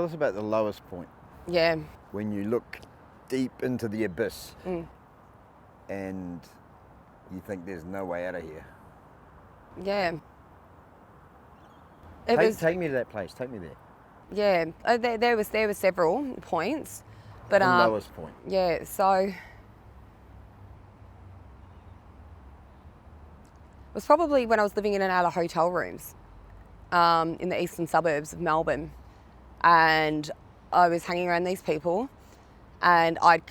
Tell us about the lowest point. Yeah. When you look deep into the abyss and you think there's no way out of here. Yeah. Take me to that place. Take me there. Yeah. There were several points, but the lowest point. Yeah. So it was probably when I was living in and out of hotel rooms in the eastern suburbs of Melbourne, and I was hanging around these people, and I'd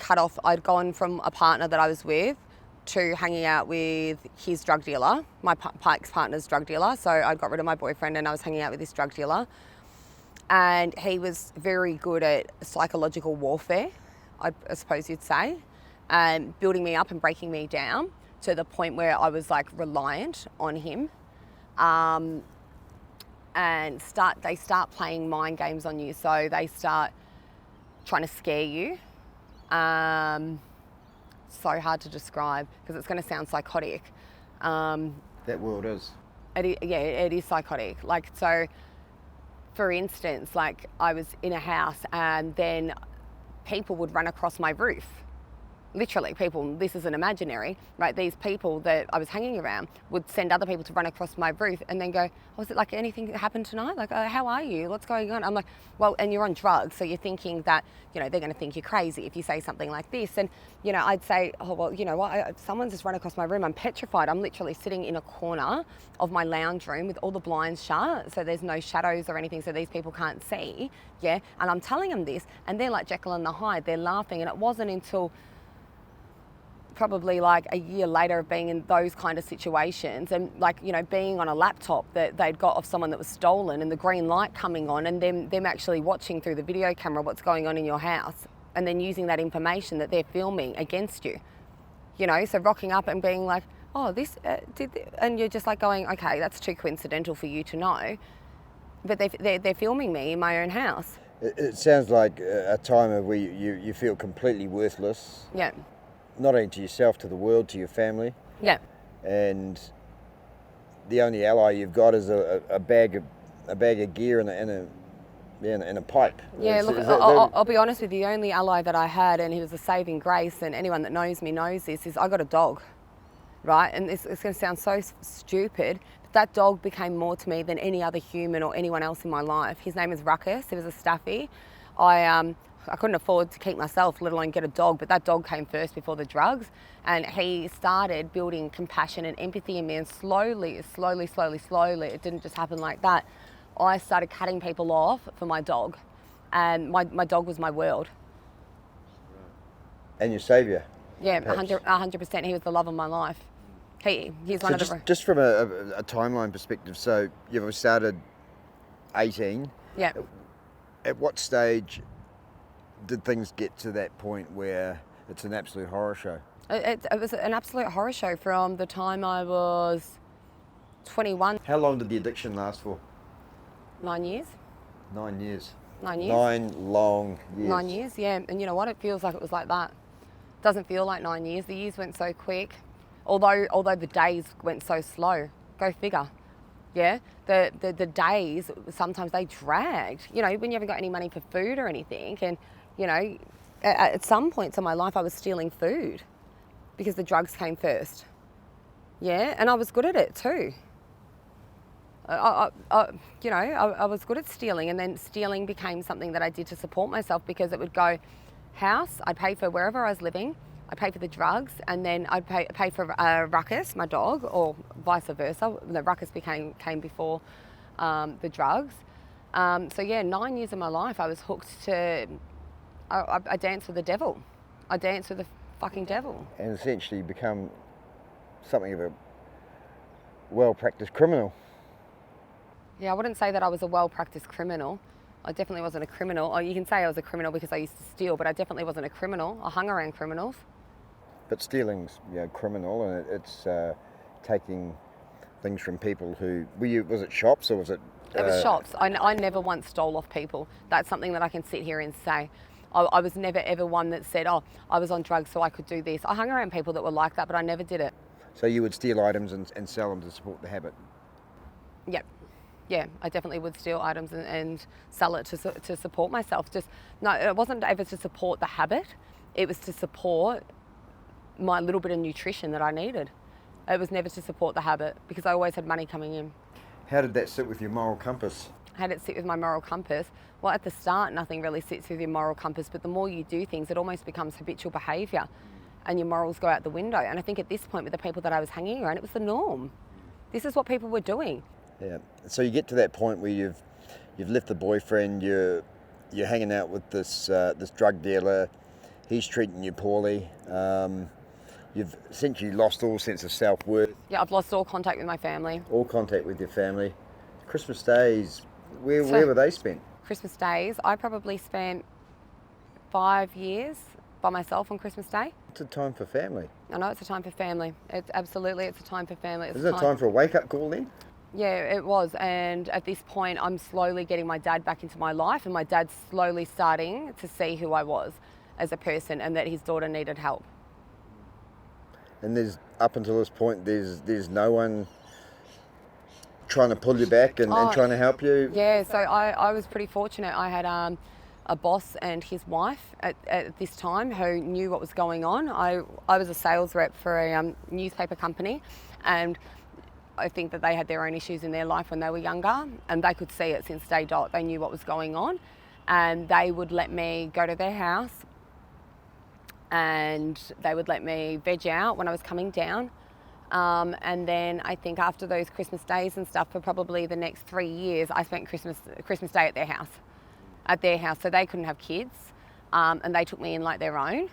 gone from a partner that I was with to hanging out with his drug dealer, my ex-partner's drug dealer. So I got rid of my boyfriend and I was hanging out with this drug dealer. And he was very good at psychological warfare, I suppose you'd say, and building me up and breaking me down to the point where I was like reliant on him. And they start playing mind games on you. So they start trying to scare you. So hard to describe because it's going to sound psychotic. That world is. It is psychotic. Like, so for instance, like I was in a house and then people would run across my roof. Literally, people, this isn't imaginary, right? These people that I was hanging around would send other people to run across my roof and then go, oh, is it like anything that happened tonight? Like, how are you? What's going on? I'm like, well, and you're on drugs, so you're thinking that, you know, they're going to think you're crazy if you say something like this. And, you know, I'd say, oh, well, you know what? Someone's just run across my room. I'm petrified. I'm literally sitting in a corner of my lounge room with all the blinds shut, so there's no shadows or anything, so these people can't see, yeah? And I'm telling them this, and they're like Jekyll and the Hyde. They're laughing, and it wasn't until probably like a year later of being in those kind of situations and like, you know, being on a laptop that they'd got off someone that was stolen and the green light coming on and them actually watching through the video camera what's going on in your house and then using that information that they're filming against you, you know, so rocking up and being like, oh, this and you're just like going, okay, that's too coincidental for you to know, but they're filming me in my own house. It sounds like a time of where you feel completely worthless. Yeah. Not only to yourself, to the world, to your family. Yeah. And the only ally you've got is a bag of gear and a pipe. Yeah, look, I'll be honest with you, the only ally that I had, and he was a saving grace, and anyone that knows me knows this, is I got a dog, right? And it's going to sound so stupid, but that dog became more to me than any other human or anyone else in my life. His name is Ruckus. He was a staffy. I couldn't afford to keep myself, let alone get a dog, but that dog came first before the drugs. And he started building compassion and empathy in me, and slowly, it didn't just happen like that. I started cutting people off for my dog, and my dog was my world. And your saviour. Yeah, 100%. He was the love of my life. He's one of the... Just from a timeline perspective, so you've started 18. Yeah. At what stage did things get to that point where it's an absolute horror show? It was an absolute horror show from the time I was 21. How long did the addiction last for? 9 years. 9 years. 9 years. 9 long years. 9 years, yeah. And you know what? It feels like it was like that. It doesn't feel like 9 years. The years went so quick, although the days went so slow. Go figure. Yeah, the days, sometimes they dragged. You know, when you haven't got any money for food or anything, and you know, at some points in my life I was stealing food because the drugs came first. Yeah, and I was good at it too. I was good at stealing, and then stealing became something that I did to support myself because it would go house, I'd pay for wherever I was living, I'd pay for the drugs, and then I'd pay for Ruckus, my dog, or vice versa. The Ruckus came before the drugs. So yeah, 9 years of my life I was hooked to, I danced with the devil. I danced with the fucking devil. And essentially become something of a well-practiced criminal. Yeah, I wouldn't say that I was a well-practiced criminal. I definitely wasn't a criminal. Or you can say I was a criminal because I used to steal, but I definitely wasn't a criminal. I hung around criminals. But stealing's, you know, criminal, and it's taking things from people who... was it shops or was it... It was shops. I never once stole off people. That's something that I can sit here and say. I was never ever one that said, oh, I was on drugs so I could do this. I hung around people that were like that, but I never did it. So you would steal items and sell them to support the habit? Yep. Yeah, I definitely would steal items and sell it to support myself. No, it wasn't ever to support the habit. It was to support my little bit of nutrition that I needed. It was never to support the habit because I always had money coming in. How did that sit with your moral compass? How did it sit with my moral compass? Well, at the start, nothing really sits with your moral compass, but the more you do things, it almost becomes habitual behaviour and your morals go out the window. And I think at this point with the people that I was hanging around, it was the norm. This is what people were doing. Yeah. So you get to that point where you've left the boyfriend, you're hanging out with this drug dealer, he's treating you poorly. You've essentially lost all sense of self-worth. Yeah, I've lost all contact with my family. All contact with your family. Christmas days, where were they spent? Christmas days, I probably spent 5 years by myself on Christmas Day. It's a time for family. I know it's a time for family. It's a time for family. Isn't it time for a wake-up call then? Yeah, it was. And at this point, I'm slowly getting my dad back into my life, and my dad's slowly starting to see who I was as a person and that his daughter needed help. And there's, up until this point, there's no one trying to pull you back and trying to help you? Yeah, so I was pretty fortunate. I had a boss and his wife at this time who knew what was going on. I was a sales rep for a newspaper company, and I think that they had their own issues in their life when they were younger, and they could see it since day dot. They knew what was going on, and they would let me go to their house and they would let me veg out when I was coming down. And then I think after those Christmas days and stuff, for probably the next 3 years, I spent Christmas Day at their house. So they couldn't have kids, and they took me in like their own.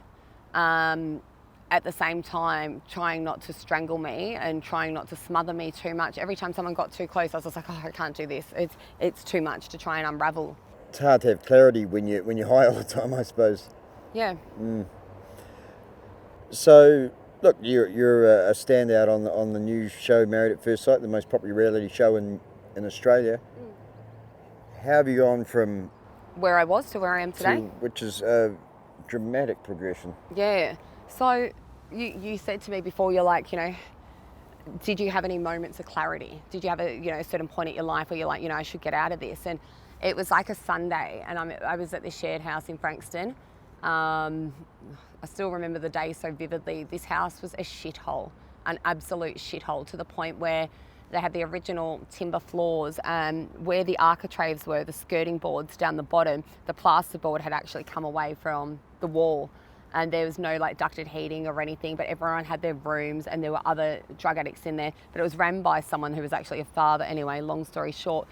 At the same time, trying not to strangle me and trying not to smother me too much. Every time someone got too close, I was just like, oh, I can't do this. It's too much to try and unravel. It's hard to have clarity when you're high all the time, I suppose. Yeah. So, look, you're a standout on the new show Married at First Sight, the most popular reality show in Australia. How have you gone from where I was to where I am today? Which is a dramatic progression. Yeah. So you said to me before, you're like, did you have any moments of clarity? Did you have a certain point at your life where you're like, I should get out of this? And it was like a Sunday, and I was at the shared house in Frankston. I still remember the day so vividly. This house was a shithole, an absolute shithole, to the point where they had the original timber floors, and where the architraves were, the skirting boards down the bottom, the plasterboard had actually come away from the wall, and there was no ducted heating or anything, but everyone had their rooms, and there were other drug addicts in there, but it was run by someone who was actually a father anyway, long story short.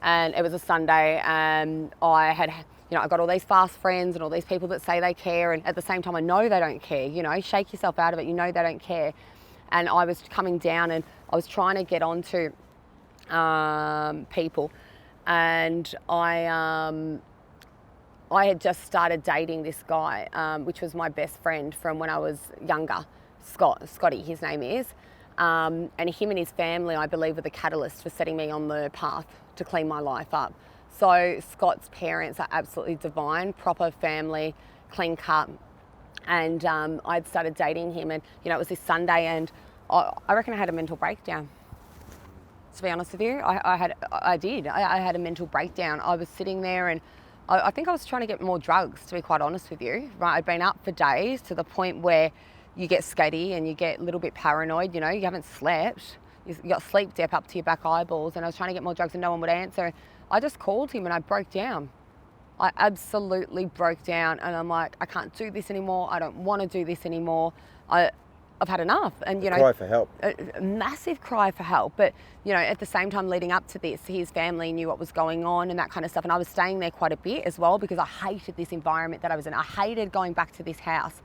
And it was a Sunday, and I had, I got all these fast friends and all these people that say they care, and at the same time I know they don't care, shake yourself out of it, they don't care. And I was coming down and I was trying to get onto people, and I had just started dating this guy, which was my best friend from when I was younger, Scotty, his name is. And him and his family, I believe, were the catalyst for setting me on the path to clean my life up. So Scott's parents are absolutely divine, proper family, clean cut. And I'd started dating him, and it was this Sunday, and I reckon I had a mental breakdown. To be honest with you, I had a mental breakdown. I was sitting there, and I think I was trying to get more drugs, to be quite honest with you. Right, I'd been up for days to the point where you get skitty and you get a little bit paranoid. You haven't slept. You got sleep dip up to your back eyeballs, and I was trying to get more drugs, and no one would answer. I just called him and I broke down. I absolutely broke down, and I'm like, I can't do this anymore. I don't want to do this anymore. I've had enough. And cry for help. A massive cry for help. But at the same time leading up to this, his family knew what was going on and that kind of stuff. And I was staying there quite a bit as well, because I hated this environment that I was in. I hated going back to this house,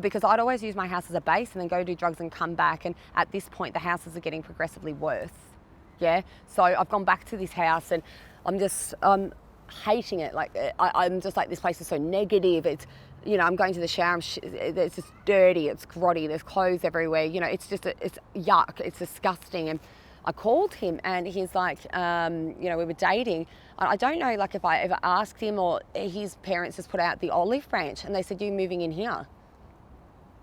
because I'd always use my house as a base and then go do drugs and come back. And at this point, the houses are getting progressively worse. Yeah. So I've gone back to this house, and I'm hating it. I'm just like, this place is so negative. It's, I'm going to the shower, it's just dirty, it's grotty, there's clothes everywhere, it's yuck, it's disgusting. And I called him, and he's like, we were dating. I don't know, if I ever asked him, or his parents just put out the olive branch, and they said, you're moving in here.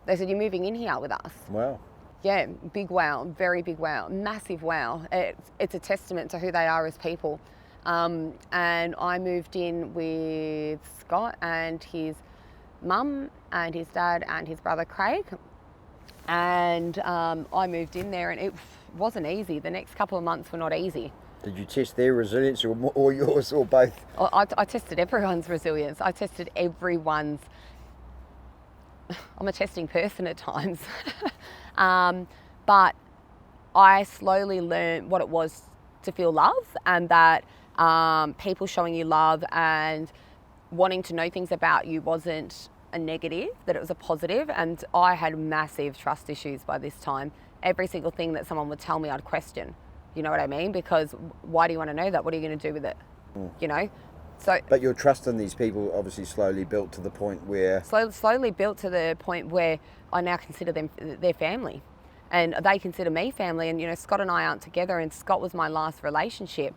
They said, you're moving in here with us. Wow. Yeah, big wow, very big wow, massive wow. It's a testament to who they are as people. And I moved in with Scott and his mum and his dad and his brother Craig. And I moved in there and it wasn't easy. The next couple of months were not easy. Did you test their resilience or yours or both? I tested everyone's resilience. I tested everyone's. I'm a testing person at times. But I slowly learned what it was to feel love, and that people showing you love and wanting to know things about you wasn't a negative, that it was a positive. And I had massive trust issues by this time. Every single thing that someone would tell me, I'd question. You know what I mean? Because why do you want to know that? What are you going to do with it? You know? So, but your trust in these people obviously slowly built to the point where... Slowly built to the point where I now consider them their family. And they consider me family. And, you know, Scott and I aren't together, and Scott was my last relationship.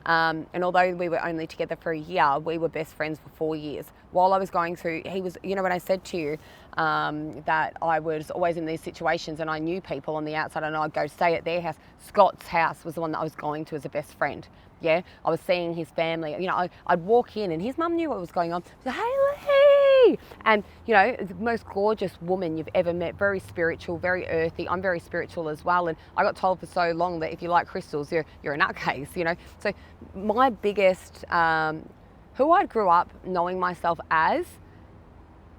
And although we were only together for a year, we were best friends for 4 years. While I was going through, he was, you know, when I said to you that I was always in these situations and I knew people on the outside and I'd go stay at their house, Scott's house was the one that I was going to as a best friend. Yeah, I was seeing his family. You know, I'd walk in and his mum knew what was going on. She said, Hayley! And, you know, the most gorgeous woman you've ever met, very spiritual, very earthy. I'm very spiritual as well. And I got told for so long that if you like crystals, you're a nutcase, you know. So my biggest, who I grew up knowing myself as,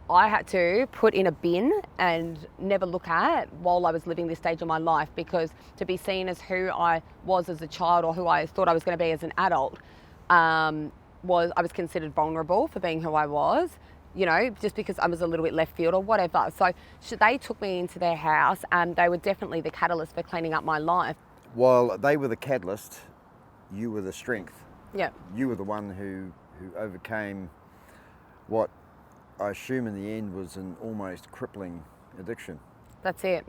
I had to put in a bin and never look at while I was living this stage of my life, because to be seen as who I was as a child or who I thought I was going to be as an adult, I was considered vulnerable for being who I was, you know, just because I was a little bit left field or whatever. So they took me into their house and they were definitely the catalyst for cleaning up my life. While they were the catalyst, you were the strength. Yeah. You were the one who overcame what I assume in the end was an almost crippling addiction. That's it.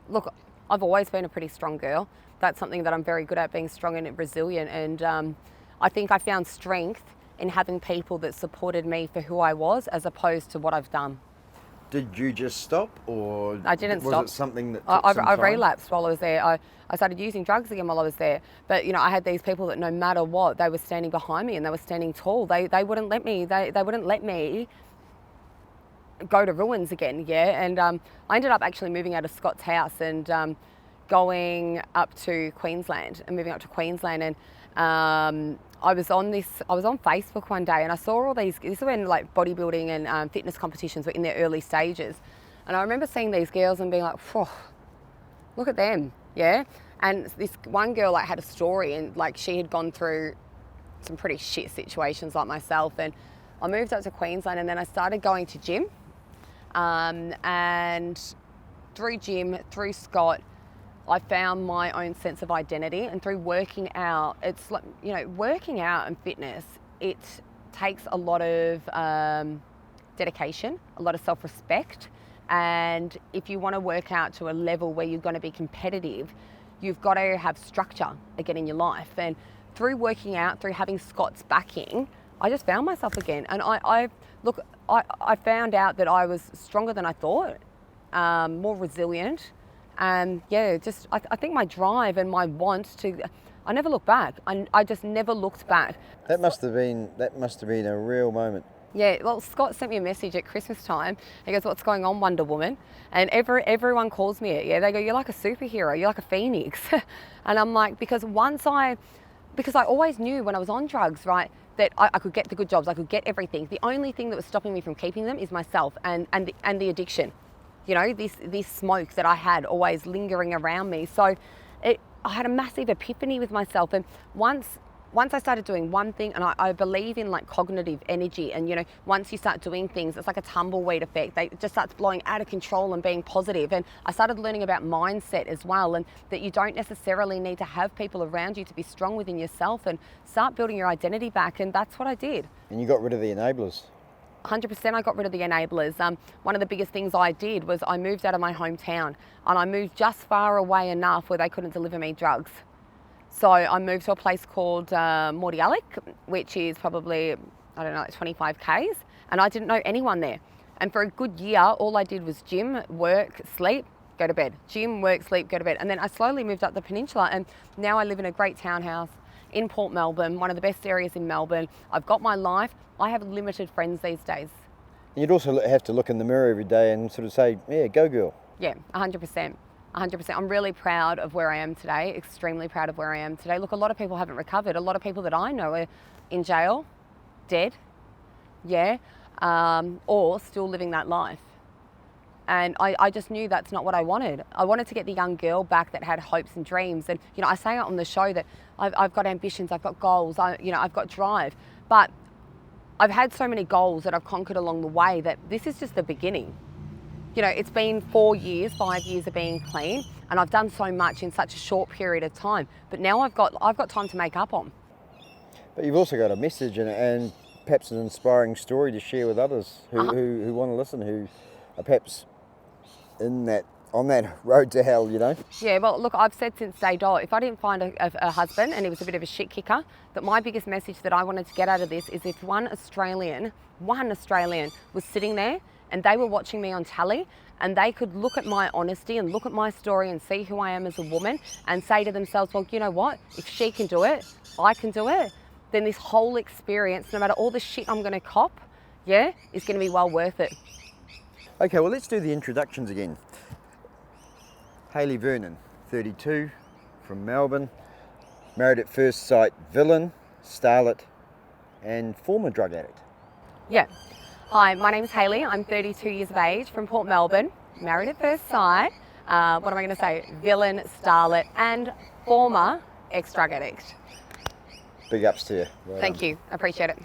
Look, I've always been a pretty strong girl. That's something that I'm very good at, being strong and resilient. And I think I found strength in having people that supported me for who I was as opposed to what I've done. Did you just stop, or I didn't stop. Was it something that took some time? I relapsed while I was there. I started using drugs again while I was there. But, you know, I had these people that no matter what, they were standing behind me and they were standing tall. They wouldn't let me. They wouldn't let me go to ruins again, yeah. And I ended up actually moving out of Scott's house and going up to Queensland and moving up to Queensland. And I was on Facebook one day and I saw all these, this is when like bodybuilding and fitness competitions were in their early stages. And I remember seeing these girls and being like, whew, look at them, yeah. And this one girl like had a story and like she had gone through some pretty shit situations like myself. And I moved up to Queensland and then I started going to gym. And through gym, through Scott, I found my own sense of identity. And through working out, it's like, you know, working out and fitness, it takes a lot of dedication, a lot of self-respect. And if you want to work out to a level where you're going to be competitive, you've got to have structure again in your life. And through working out, through having Scott's backing, I just found myself again. And I found out that I was stronger than I thought, more resilient. And yeah, just I think my drive and my want to, I never looked back. I just never looked back. That must have been a real moment. Yeah, well, Scott sent me a message at Christmas time. He goes, "What's going on, Wonder Woman?" And everyone calls me it. Yeah, they go, "You're like a superhero. You're like a phoenix." And I'm like, because I always knew when I was on drugs, right, that I could get the good jobs, I could get everything. The only thing that was stopping me from keeping them is myself and the addiction. You know, this smoke that I had always lingering around me. So I had a massive epiphany with myself. And once I started doing one thing, and I believe in like cognitive energy, and you know, once you start doing things, it's like a tumbleweed effect. It just starts blowing out of control and being positive. And I started learning about mindset as well, and that you don't necessarily need to have people around you to be strong within yourself, and start building your identity back. And that's what I did. And you got rid of the enablers. 100% I got rid of the enablers. One of the biggest ththings I did was I moved out of my hometown, and I moved just far away enough where they couldn't deliver me drugs. So I moved to a place called Mordialloc, which is probably, I don't know, 25 Ks, and I didn't know anyone there. And for a good year, all I did was gym, work, sleep, go to bed. Gym, work, sleep, go to bed. And then I slowly moved up the peninsula, and now I live in a great townhouse in Port Melbourne, one of the best areas in Melbourne. I've got my life. I have limited friends these days. You'd also have to look in the mirror every day and sort of say, yeah, go girl. Yeah, 100%. 100%. I'm really proud of where I am today, extremely proud of where I am today. Look, a lot of people haven't recovered. A lot of people that I know are in jail, dead, yeah, or still living that life. And I just knew that's not what I wanted. I wanted to get the young girl back that had hopes and dreams. And, you know, I say it on the show that I've got ambitions, I've got goals, I've got drive. But I've had so many goals that I've conquered along the way that this is just the beginning. You know, it's been 4 years, 5 years of being clean, and I've done so much in such a short period of time. But now I've got time to make up on. But you've also got a message and perhaps an inspiring story to share with others who want to listen, who are perhaps on that road to hell, you know? Yeah, well, look, I've said since day dot, if I didn't find a husband and he was a bit of a shit kicker, that my biggest message that I wanted to get out of this is if one Australian was sitting there and they were watching me on telly and they could look at my honesty and look at my story and see who I am as a woman and say to themselves, well, you know what? If she can do it, I can do it. Then this whole experience, no matter all the shit I'm going to cop, yeah, is going to be well worth it. Okay, well, let's do the introductions again. Hayley Vernon, 32, from Melbourne, married at first sight villain, starlet, and former drug addict. Yeah. Hi, my name's Hayley. I'm 32 years of age from Port Melbourne, married at first sight. What am I going to say? Villain, starlet, and former ex-drug addict. Big ups to you. Well Thank done. you. I appreciate it.